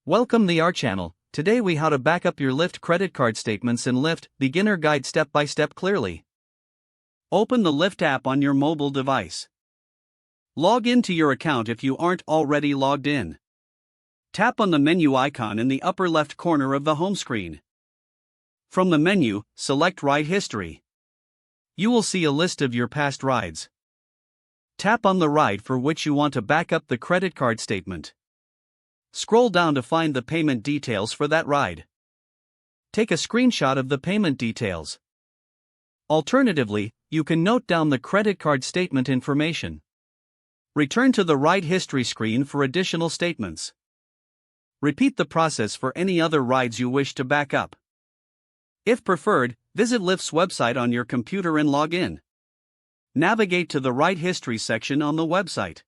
Welcome to our channel. Today we how to back up your Lyft credit card statements in Lyft beginner guide step by step clearly. Open the Lyft app on your mobile device. Log into your account if you aren't already logged in. Tap on the menu icon in the upper left corner of the home screen. From the menu, select Ride History. You will see a list of your past rides. Tap on the ride for which you want to back up the credit card statement. Scroll down to find the payment details for that ride. Take a screenshot of the payment details. Alternatively, you can note down the credit card statement information. Return to the Ride History screen for additional statements. Repeat the process for any other rides you wish to back up. If preferred, visit Lyft's website on your computer and log in. Navigate to the Ride History section on the website.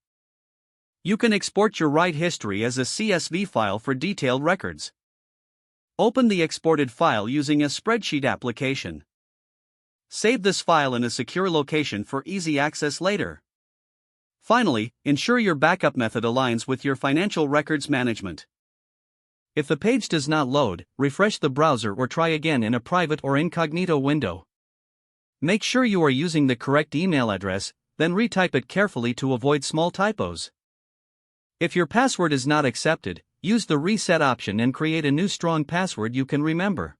You can export your ride history as a CSV file for detailed records. Open the exported file using a spreadsheet application. Save this file in a secure location for easy access later. Finally, ensure your backup method aligns with your financial records management. If the page does not load, refresh the browser or try again in a private or incognito window. Make sure you are using the correct email address, then retype it carefully to avoid small typos. If your password is not accepted, use the reset option and create a new strong password you can remember.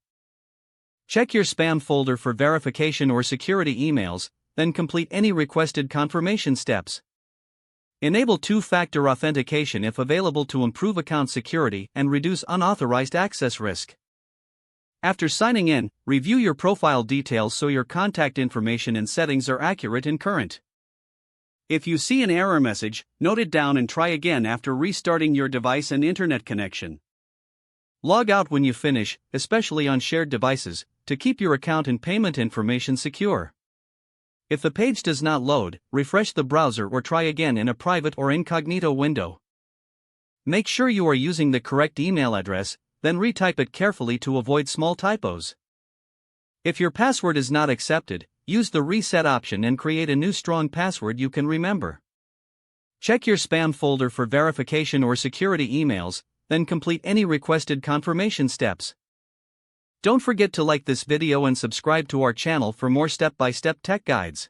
Check your spam folder for verification or security emails, then complete any requested confirmation steps. Enable two-factor authentication if available to improve account security and reduce unauthorized access risk. After signing in, review your profile details so your contact information and settings are accurate and current. If you see an error message, note it down and try again after restarting your device and internet connection. Log out when you finish, especially on shared devices, to keep your account and payment information secure. If the page does not load, refresh the browser or try again in a private or incognito window. Make sure you are using the correct email address, then retype it carefully to avoid small typos. If your password is not accepted, use the reset option and create a new strong password you can remember. Check your spam folder for verification or security emails, then complete any requested confirmation steps. Don't forget to like this video and subscribe to our channel for more step-by-step tech guides.